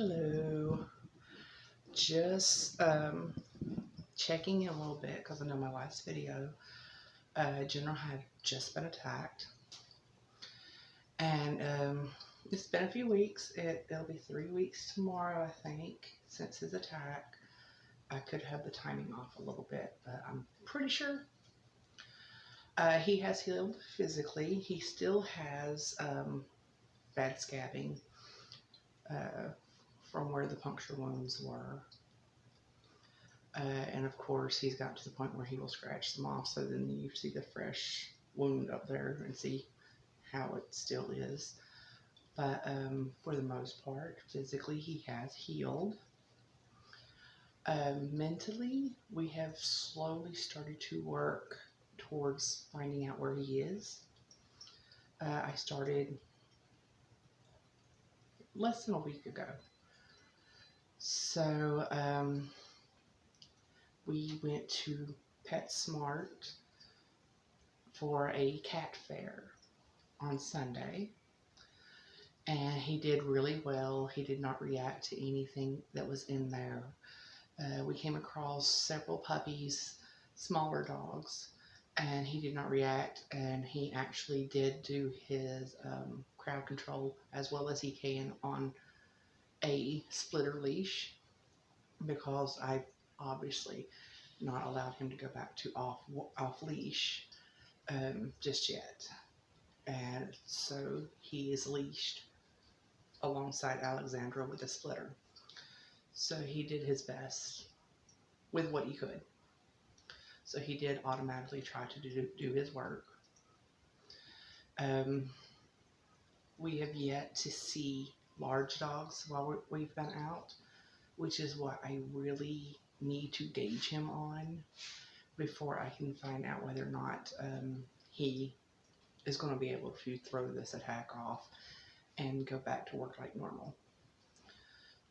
Hello. Just checking in a little bit because I know my last video, General had just been attacked, and it's been a few weeks. It'll be 3 weeks tomorrow, I think, since his attack. I could have the timing off a little bit, but I'm pretty sure. He has healed physically. He still has bad scabbing uh, from where the puncture wounds were. And of course, he's got to the point where he will scratch them off. So then you see the fresh wound up there and see how it still is. But for the most part, physically, he has healed. Mentally, we have slowly started to work towards finding out where he is. I started less than a week ago. So we went to PetSmart for a cat fair on Sunday, and he did really well. He did not react to anything that was in there. We came across several puppies, smaller dogs, and he did not react, and he actually did do his crowd control as well as he can on a splitter leash, because I obviously not allowed him to go back to off leash just yet. And so he is leashed alongside Alexandra with a splitter. So he did his best with what he could. So he did automatically try to do his work. We have yet to see large dogs while we've been out, which is what I really need to gauge him on before I can find out whether or not he is going to be able to throw this attack off and go back to work like normal.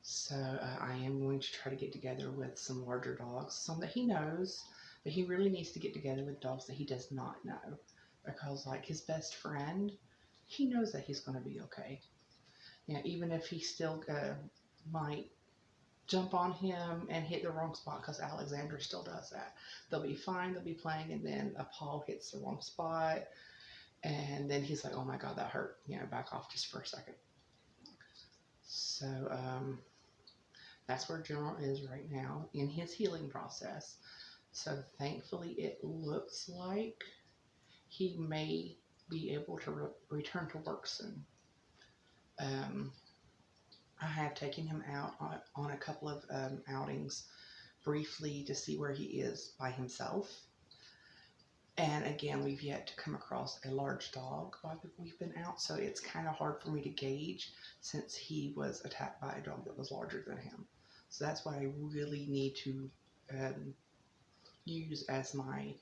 So I am going to try to get together with some larger dogs, some that he knows, but he really needs to get together with dogs that he does not know, because like his best friend, he knows that he's going to be okay. Yeah, even if he still might jump on him and hit the wrong spot, because Alexander still does that. They'll be fine, they'll be playing, and then a paw hits the wrong spot, and then he's like, oh my God, that hurt. Back off just for a second. So that's where General is right now in his healing process. So thankfully it looks like he may be able to return to work soon. I have taken him out on a couple of outings briefly to see where he is by himself. And again, we've yet to come across a large dog while we've been out, so it's kind of hard for me to gauge since he was attacked by a dog that was larger than him. So that's what I really need to use as my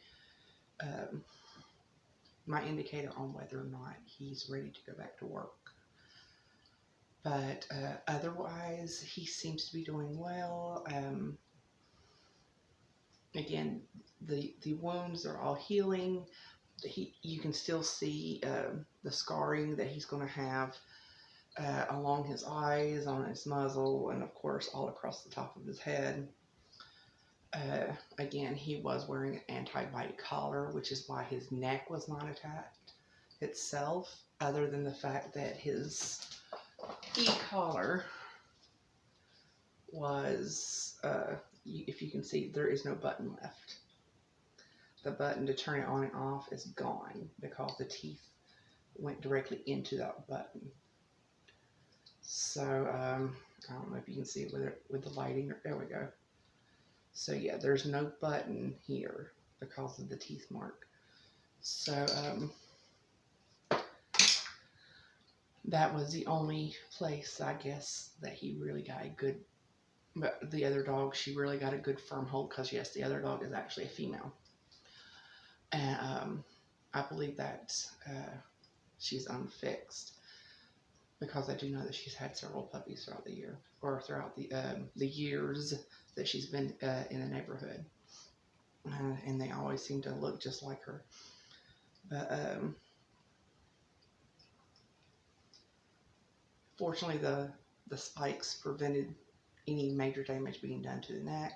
my indicator on whether or not he's ready to go back to work. But otherwise, he seems to be doing well. Again, the wounds are all healing. You can still see the scarring that he's going to have along his eyes, on his muzzle, and of course all across the top of his head. Again, he was wearing an anti-bite collar, which is why his neck was not attacked itself, other than the fact that his e-collar was, if you can see, there is no button left. The button to turn it on and off is gone because the teeth went directly into that button. So I don't know if you can see it with the lighting. There we go. So yeah, there's no button here because of the teeth mark. So that was the only place, I guess, that he really got a good. But the other dog, she really got a good firm hold, because yes, the other dog is actually a female. And I believe that she's unfixed, because I do know that she's had several puppies throughout the year, or throughout the years that she's been in the neighborhood. And they always seem to look just like her. But fortunately, the spikes prevented any major damage being done to the neck.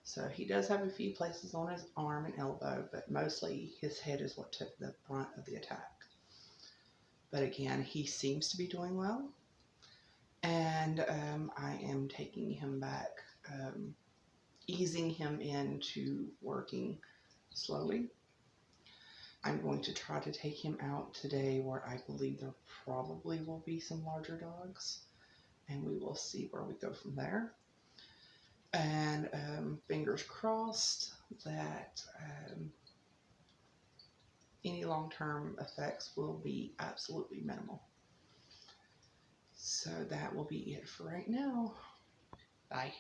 So he does have a few places on his arm and elbow, but mostly his head is what took the brunt of the attack. But again, he seems to be doing well. And I am taking him back, easing him into working slowly. I'm going to try to take him out today where I believe there probably will be some larger dogs. And we will see where we go from there. And fingers crossed that any long-term effects will be absolutely minimal. So that will be it for right now. Bye.